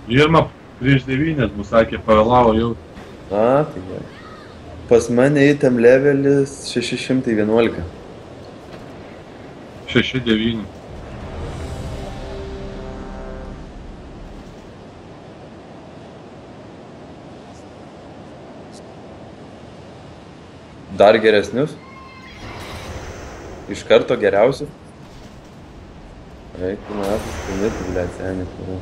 Pirma prieš 9 bus, sakė, pavėlavo jau. A, tai gerai. Pas mane item levelis 611. 6-9. Dar geresnius? Iš karto geriausius? Reikia metus, pinėtų, blėt, senį, kuriu.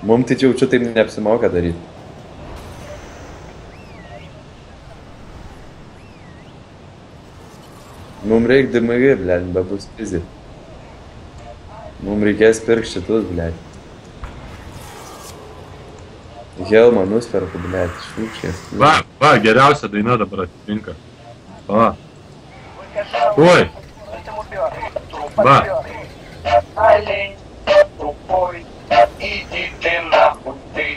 Mum tai jaučiu taip neapsimoka daryti. Mum reik DMG, blėt, be bus fizi. Mum reikės pirkti šitus, blėt. Helmą nusperku, blėt, šūkščiai. Va, geriausia daina dabar atitinka. Va. Oi. Va. Олень тупой, иди ты нахуй ты.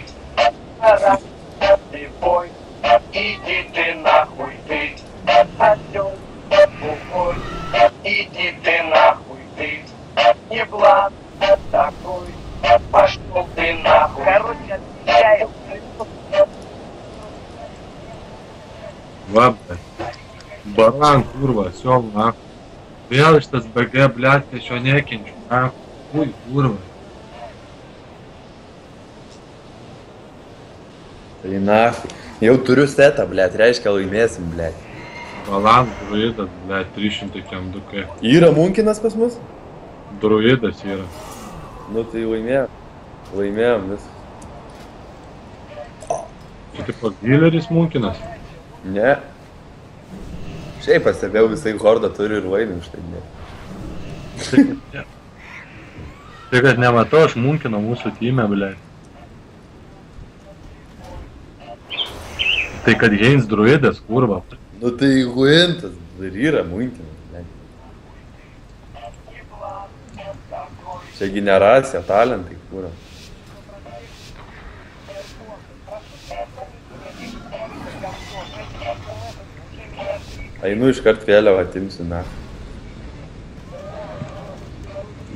Ты бой, иди ты нахуй ты. Осёл тупой, иди ты нахуй ты. Не Влад такой, пошел ты нахуй. Короче, отвечаю. Va, baran, kurva, siol, nahui. Vėl iš tas BG, blėt, aš jo nekenčiu, nahui. Ui, kurva. Tai nahui. Jau turiu setą, blėt, reiškia laimėsim, blėt. Balan, druidas, blėt, 300 kemdukai. Yra munkinas pas mus? Druidas yra. Nu tai laimėjom. Laimėjom vis. Čia tipo dealeris munkinas. Ne. Šiaip pastebėjau, visai hordą turi ir laimim štai ne. Tai kad nematau, aš munkino mūsų tyme, blėt. Tai kad Heinz druidas, kurva. Nu tai Huentas dar yra munkinas, blėt. Čia generacija, talentai, kūra. Einu iškart vėliavą atimsiu, na.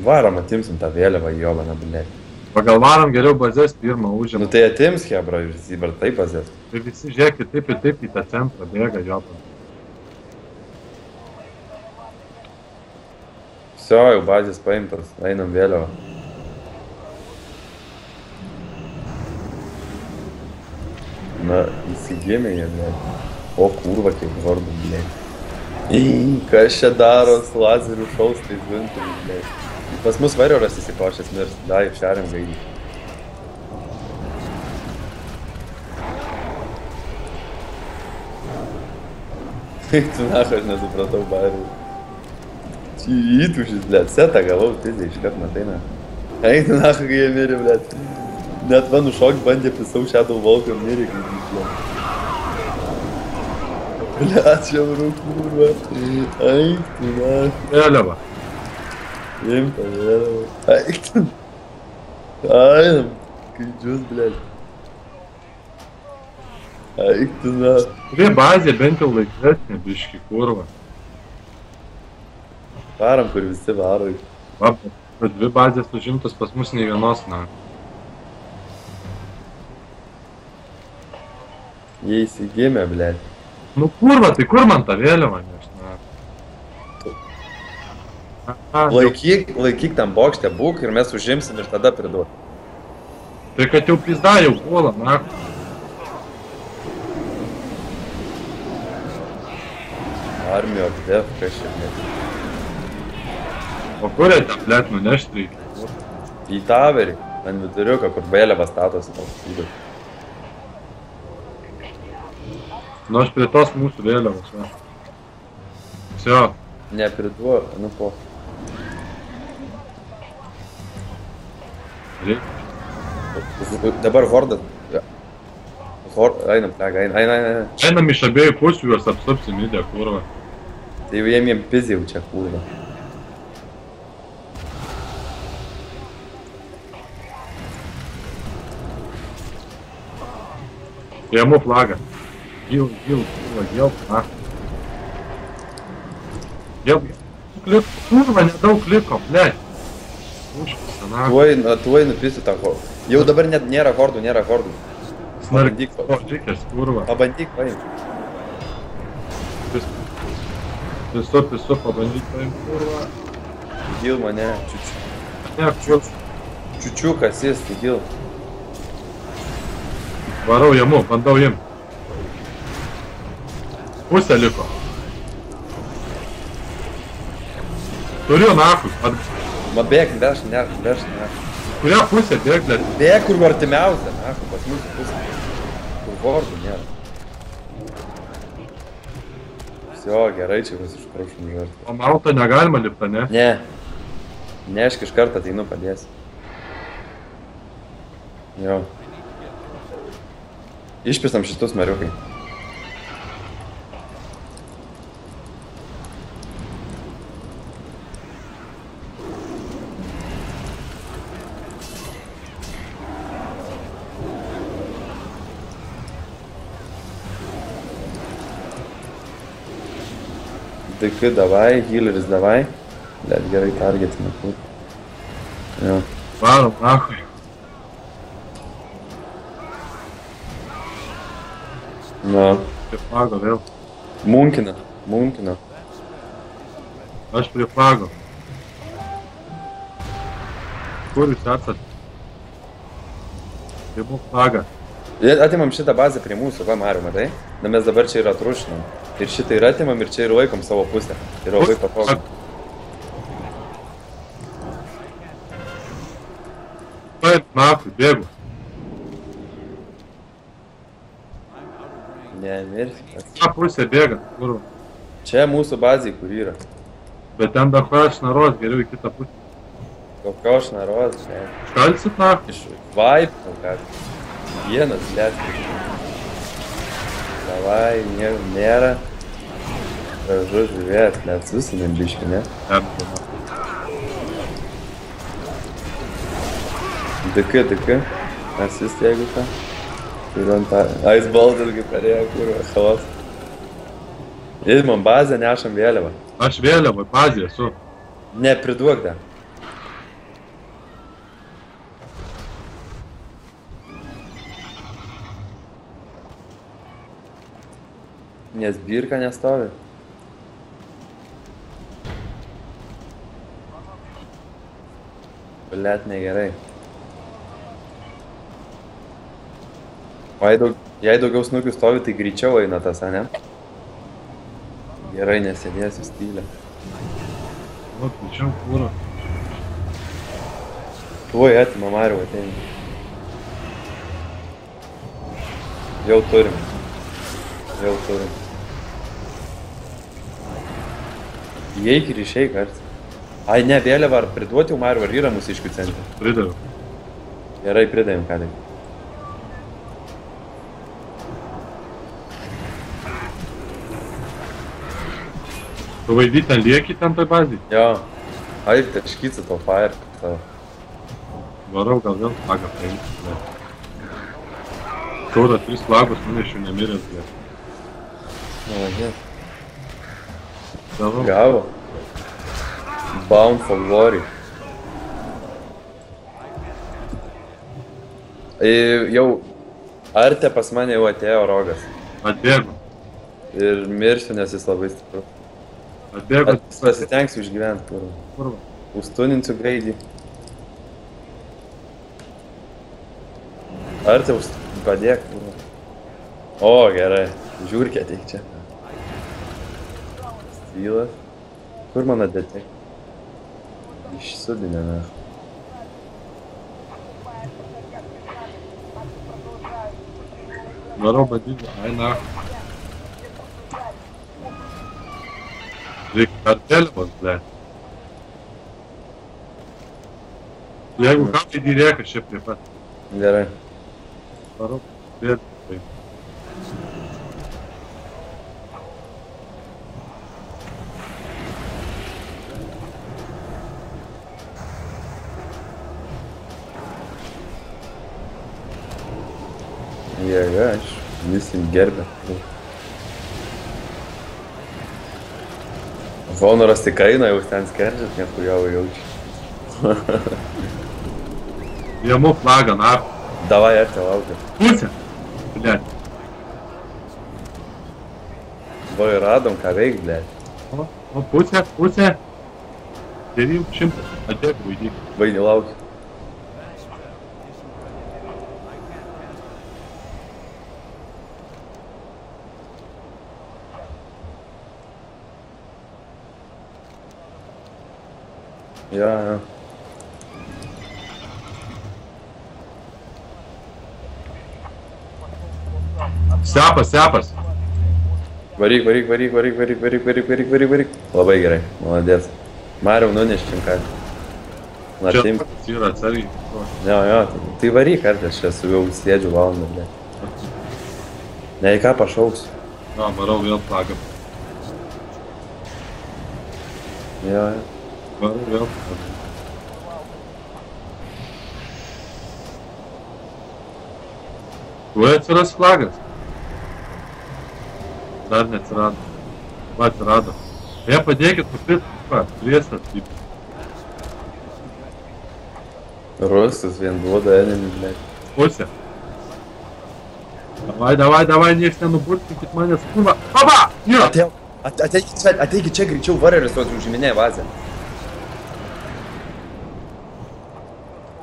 Varom atimsim tą vėliavą į jobaną, blėt. Pagal varom geriau bazės pirmą užėmą. Nu tai atims, hebra, ir Zybar taip bazės. Tai visi žiūrėkit taip ir taip į tą centrą bėga jopą. Vsio, jau bazės paimtas, einam vėliavą. Na, įsigėmė jie, blėt. O kurva, kiek vardų, blėt. Kas čia daro su lazerių šaus, tai zvinturių, blėt. Pas mus varioras įsikošęs mirs, da, šeriam gaidį. Tu nacho, aš nesupratau barių. Čia įtušis, blėt, setą gavau, pizė, iškart matai, na. Eik, tu nacho, kai jie mirė, blėt. Net va nušokt bandė pisau Shadow Walker mirė, kaip blėt. Blėt, čia vruk, kurva. Eik, tu nacho. Vėliava. Imta vėliava. Eik, tu. Ainam, kaidžius, blėt. Eik, tu nacho. Prie bazė bent jau laikesnė, biški, kurva. Varam, kur visi varo. Va, bet 2 bazės užimtos pas mus nei vienos, na. Jie įsigėmė, blėt. Nu kurva, tai kur man tą vėliavą neš, na. Laikyk tam bokštę, būk ir mes užimsim ir tada priduot. Tai kad jau pizda jau puola, na. Armio def, kas čia, blėt. O kur jie ten, blėt, nunešti reikia? Į taverį, ant viduriuką, kur vėliavas statosi toks įdus. Nu aš prie tos mūsų vėliavos, va. Vsio. Nepriduo, nu po. Reikia. Dabar hordas. Einam, plega, einam. Einam iš abiejų pusių juos apsupsim įdė, kurva. Tai jiem pizė jau čia, kurva. Jėmu flagą. Gil, na. Gil. Kurva, nedaug liko, blėt. Užpisa, na. Tuoj nupisiu tą Jau dabar net nėra hordų, nėra hordų. Pabandyk, Snarkis, kurva. pabandyk paimti. Visų pabandyk paimti, kurva. Gil mane, čiučiu. Ne, kur. Čiučiukas jis, tai gil. Varau jamu, bandau jim. Pusė liko. Turiu nahui. Ma bėg, veš. Kurią pusę bėg, blėt? Bėg, kur artimiausia, pas mūsų pusę. Kur hordų nėra. Visio, gerai, čia vis išprašom žartą. O malto negalima lipta, ne? Ne. Nešk iš karto ateinu padėsiu. Jo. Išpisam šitus mariukai. DK davai, healeris davai. Let gerai targetina. Jo. Varom, nahui. Na. Prie flago vėl. Munkina. Aš prie flago. Kur jūs esat? Imu flagą. Atimam šitą bazę prie mūsų, va Mariu, matai? Na mes dabar čia ir atrušinam. Ir šitą ir atimam, ir čia ir laikom savo pusę. Ir labai patogu. Taip, nahui, bėgu. Ne, mirsi. Ta pusė bėga, kurva. Čia mūsų bazė, kur yra. Bet ten dar aš naros, geriau į kitą pusę. Kokios naros, ne. Škalsit, nahui? Iš vibe, ką. Vienas, blėt. Davai, nėra. Gražu žiūrėt, net susinėm biškį, ne? DK. Asist, jeigu ką. Turiu ant tą. Ice baldas, kaip perėjo, kurva, chalas. Įdimam bazę, nešam vėliavą. Aš vėliavą, bazė esu. Nepriduok dar. Nes birka nestovi. Blet, negerai. O jei daugiau snukių stovi, tai greičiau eina tas, ne? Gerai, nesėdėsiu stylę. O, greičiau, kurva. Tuoj atima Mariu ateina. Jau turim. Įeik ir išeik, ar? Ai, ne, vėliavą ar priduoti jau Mariu, ar yra mūsų iškių centre? Pridaviau. Gerai, pridavim ką tik. Tu vaidy ten lieki ten toj bazį? Jo. Ai, taškysi to fire. Varau, gal vėl flagą paimti. Šauda 3 flagus, nunešiu nemiręs, blėt. Malagėt. Davau. Gavo. Bound for glory. Jau Arte pas mane jau atėjo rogas. Atbėgu. Ir mirsiu, nes jis labai stiprus. Atbėgu. Pasitengsiu išgyventi, kurva. Kurva. Užstuninsiu greidį. Arte padėk, kurva. O, gerai. Žiūrkė ateik čia. Stylas. Kur mano detek? Išsudinė, ne. Varau badydį. Ai, na. Reikia kartelėvos, blėt. Jeigu ką, tai dyrėka čia prie pat. Gerai. Varau, bėt. Jėga, aš visi gerbė. Honoras tik eina, jau ten skerdžiat, net kur jau jaučiu. Jėmų flagą, nahui. Davai, Arte, laukiu. Pusė. Блядь. Va ir radom, ką veik, blėt. O pusė. 900. Atėk, vaidį. Vaidį laukiu. Ja. Sepas. Varyk. Labai gerai, maladės. Mariau, nuneškim ką. Na, Čia tim. yra atsargiai. Jo, tai varyk, Arte, aš esu jau sėdžiu valandą, blėt. Ne, į ką pašauks. Na, varau vėl flagą. Jo. Varau vėl flagą. Tuoj atsiras flagas. Dar neatsirado. Va, atsirado. Padėkit, priestas. Rusas vien duoda enemy, blėt. Pusė. Davai, nieks nenuburtinkit manęs. Kurva. Papa! Yra! Ateikit čia greičiau, vareris tos užiminė bazę.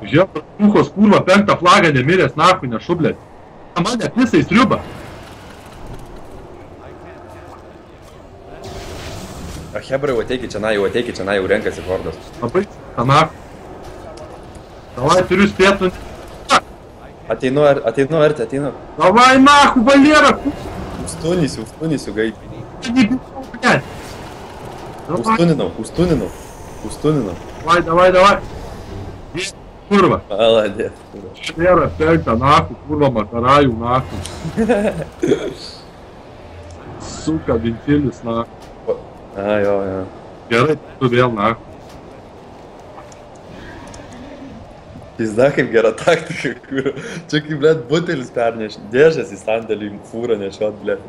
Žiūrėk, puchos kurva, 5 flagą nemiręs, nahui, nešublėt. Mane pisai striuba. Hebrai, jau ateikit čia, jau renkasi hordas. Labai, nahui. Davai, turiu spėtų. Ateinu, Arte. Davai, nahui, valėra. Užstunysiu, gai. Davai. Užstuninau. Davai. Kurva. Maladės. Nėra 5, nahui, kurva, makarajų, nahui. Suka, vintilis, nahui. Jo. Gerai, tu vėl, nahui. Pizda, kaip gera taktika, kur... Čia kaip, blėt, butelis perneš, dėžas į sandėlį fūrą nešiot, blėt.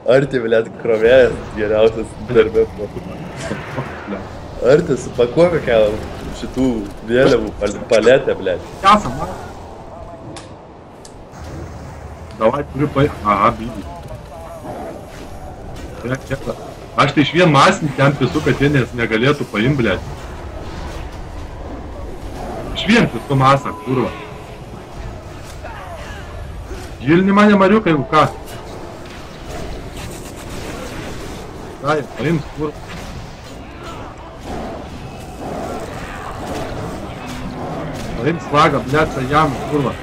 Arte, blėt, krovėjas geriausias darbė. Arte, supakuok kokią šitų vėliavų paletę, blėt. Kasam, nahui. Davai, turiu Aha, bydį. Aš tai iš vien masinį ten pisu, kad jie negalėtų paim, blėt. Iš vien pisu masą, kurva. Gilni mane, Mariukai, jeigu ką. Gai, paims, kurva. Paims flagą, blėt, jam, kurva.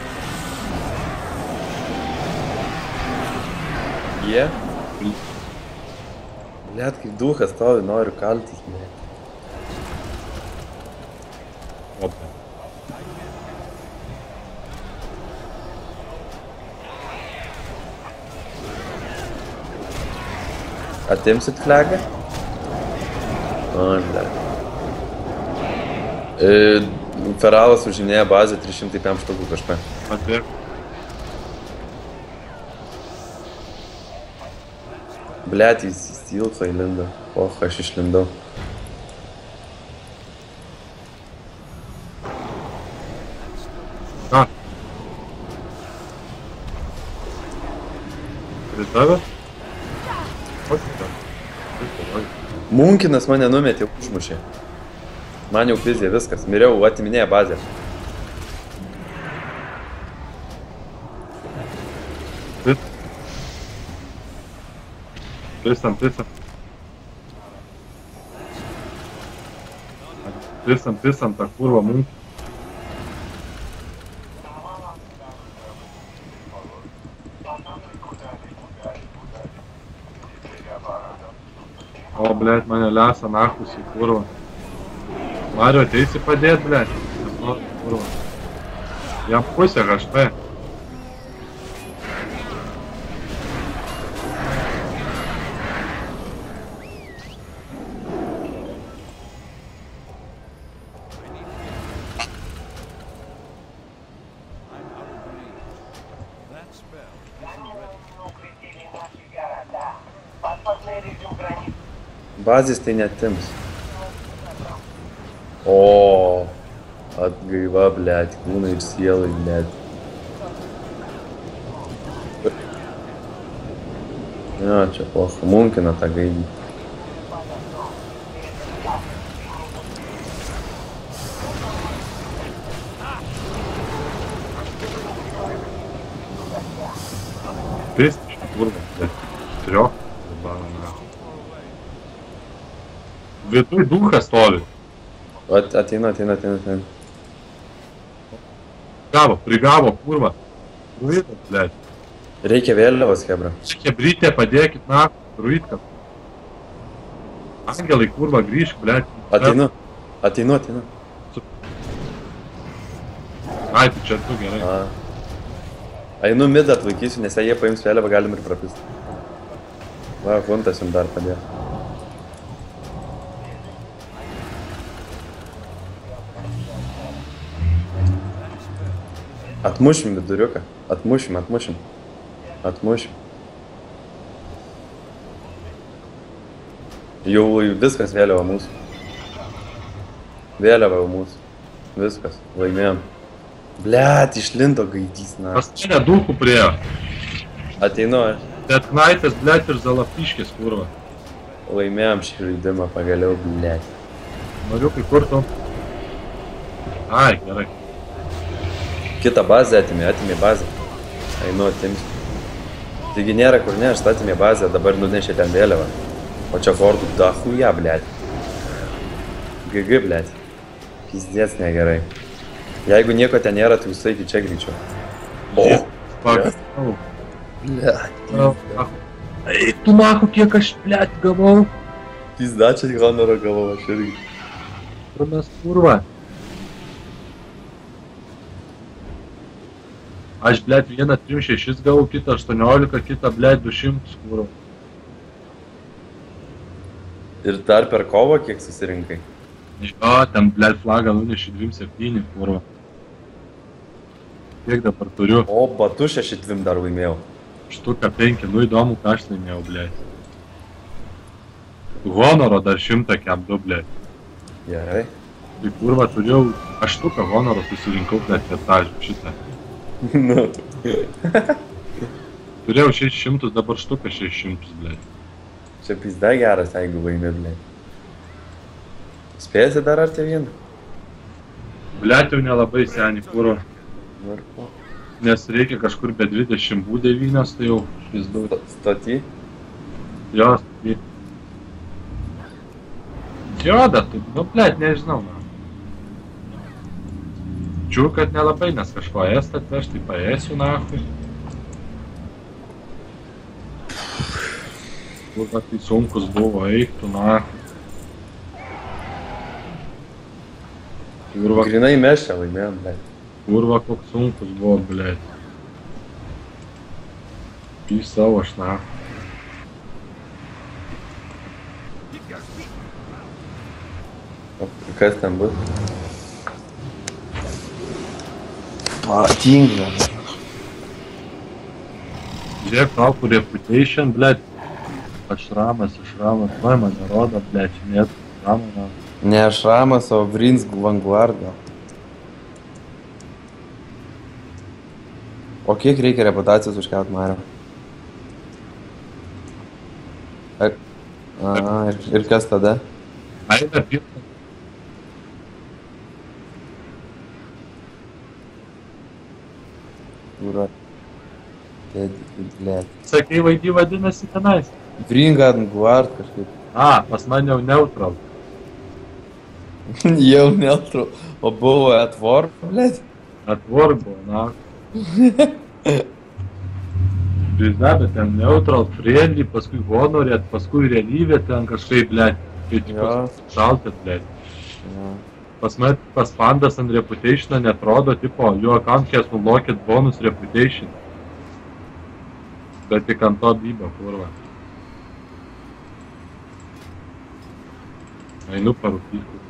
Jie? Blėt, kaip duhas stovi, noriu kaltis, blėt. Opa. Atimsit flagą? Oi, blėt. Feralas užiminėja bazę 305 štukų kažką. Atbėg. Blėt, jis į stilfą įlindo. Aš išlindau. Ką? Prie tave? Munkinas mane numetė, užmušė. Man jau pizė viskas. Miriau, atiminėja bazę. Pisam, tą kurvą mums. O, blėt, mane lesa nachus į kurvą. Mario, ateisi padėt, blėt. Nes nori kurvą. Jam pusė HP. Bazės tai netims. O, Atgaiva, blėt, kūnai ir sielai, blėt. Jo, čia pocha, munkina tą gaidį. Pistiškai, kurva, bet triok. Vietoj duchas stovi. Ateina. Prigavo, kurva. Druidas, blėt. Reikia vėliavos, hebra. Hebrytė, padėkit, na, druidką. Angelai, kurva, grįžk, blėt. Ateinu. Ai, tu čia tu gerai. Einu midą atlaikysiu, nes jei jie paims vėliavą, galim ir prapist. Va, huntas jums dar padėjo. Atmušim viduriuką. Atmušim. Jau viskas vėliava mūsų. Viskas, laimėjom. Blet, išlindo gaidys, na. Pas čia nedūkų priejo. Ateinu aš. Bet knaitas, blėt, ir zalapiškis, kurva. Laimėjom šį žaidimą, pagaliau, blet. Mariukai, kur tu? Ai, gerai. Kitą bazę atimė bazę. Einu atimsiu. Taigi nėra kur nešt, atimė bazę, dabar nunešė ten vėliavą. O čia Fordų dachuja, blet. GG, blet. Pizdėts negerai. Jeigu nieko ten nėra, tai visai iki čia greičiau. Pagavau. Blet. Ei, tu nahu, kiek aš, blėt, gavau. Pizda, čia honorą gavau aš irgi. Mes kurva. Aš, blėt, vieną 3-6 gavau, kitą 18, kitą, blėt, 200 kurva. Ir dar per kovą kiek susirinkai? Jo, ten, blėt, flagą nunešė 2-7 kurva. Kiek dabar turiu? O, batu 6-2 dar laimėjau. Štuka 5, nu įdomu, ką aš laimėjau, blėt. Honoro dar 100 kem 2, blėt. Gerai. Tai kurva turėjau, aš štuką honoro susirinkau, blėt, vietažį šitą. Nu. Turėjau 600, dabar štuka 600, blėt. Čia pizda geras, jeigu laimė, blėt. Spėsi dar ar te vieną? Blėt, jau nelabai seniai, kurva. Varpo. Nes reikia kažkur be 20 9, tai jau pizdu. Stoti? Jo, stoti. Jo, bet, nu, blėt, nežinau, na. Čiūr, kad nelabai, nes kažko ėst atveš, tai paėsiu, nahui. Kurva, tai sunkus buvo, eiktų, nahui. Kurva, Grinai mes čia laimėjom, blėt. kurva, koks sunkus buvo, blėt. Į savo aš, nahui. O kas ten bus? Patinga. Žiūrėk, tau reputation, blėt. Ašramas, vai mane rodo, blėt, net šramą. Ne Ašramas, o Vrinsk Vanguardo. O kiek reikia reputacijos užkelt, Mario? Ir kas tada? Aina pirma. Kūro. Blėt. Sakai, vaidį vadinasi tenais. Vanguard kažkaip. Pas man jau neutral. Jau neutral. O buvo Atwar, blėt? Atwar buvo, na. Pizda, bet ten neutral, friendly, paskui honorėt, paskui realybė ten kažkaip, blėt. Kai tik šaltėt, blėt. Pas pandas ant reputationą netrodo, tipo, your account has unlocked bonus reputation. Bet tik ant to byba, kurva. Einu parūpyti.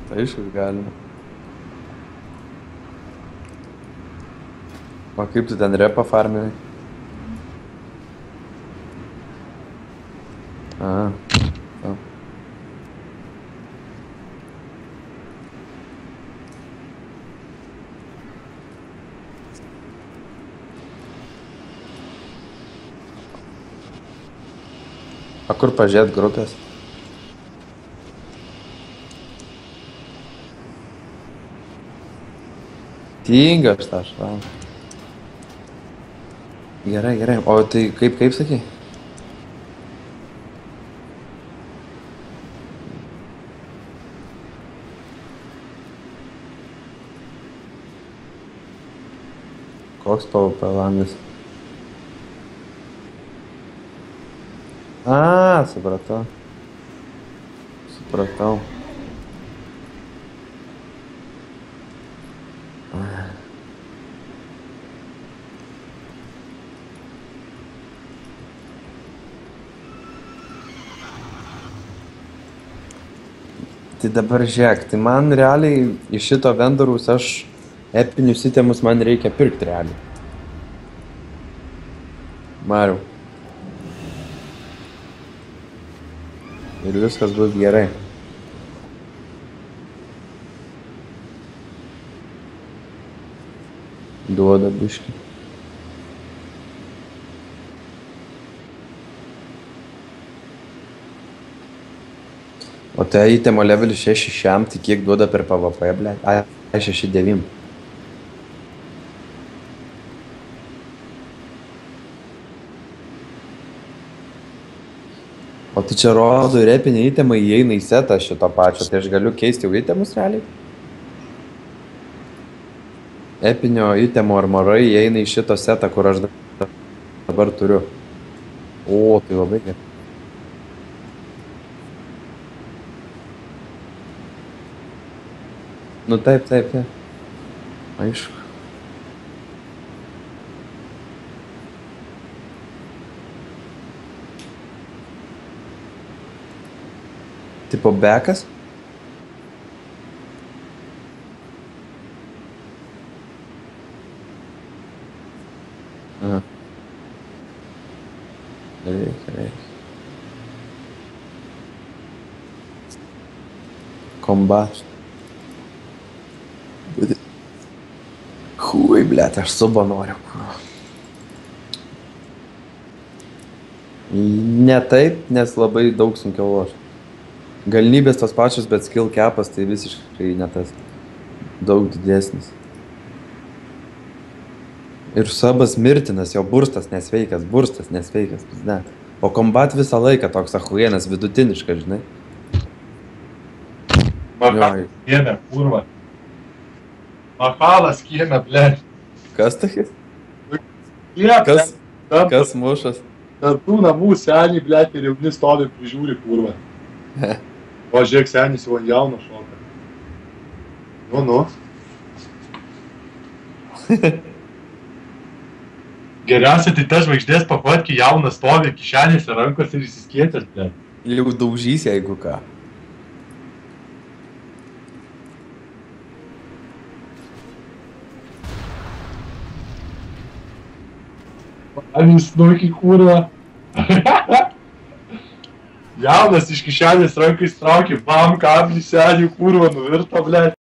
Tai aišku, galima. O kaip tu ten repą farminai? A. A kur pažiūrėt grupės? Tingas aš, va. Gerai, gerai. O tai kaip sakai? Koks PvP langas? A, supratau. Tai dabar žiūrėk, tai man realiai iš šito vendoriaus aš epinius itemus man reikia pirkti realiai. Mariau. Ir viskas bus gerai. Duoda biškį. O tai itemo levelis 6 šiam, tai kiek duoda per PvP, ble? Ai, 6-9. O tai čia rodo ir epiniai itemai įeina į setą šito pačio, tai aš galiu keisti jau itemus realiai? Epinio itemo armorai įeina į šito setą, kur aš dabar turiu. O, tai labai gerai. Nu taip. Aišku. Tipo bekas? Aha. Reikia. Kombat. Hui, blet, aš subo noriu. Ne taip, nes labai daug sunkiau lošti. Galimybės tos pačios, bet skill capas tai visiškai ne tas. Daug didesnis. Ir subas mirtinas, jo burstas nesveikas, ne. O kombat visą laiką toks ahuienas, vidutiniškas, žinai. Mahalas kieme, kurva. Mahalas kieme, blėt. Kas tokias? Kiep, Kas mušas? tarp tų namų senį, blėt, ir jauni stovi prižiūri, kurva. O žiūrėk, senis jau ant jauno šoka. Nu. Geriausia tai ta žvaigždės pakuotki jaunas stovi kišenėse rankos ir įsiskėtęs, blėt. Jau daužys, jeigu ką. Anis nuki, kurva. Jaunas iš kišenės rankai traukė, bam, kablį senį, kurva, nuvirto, blėt.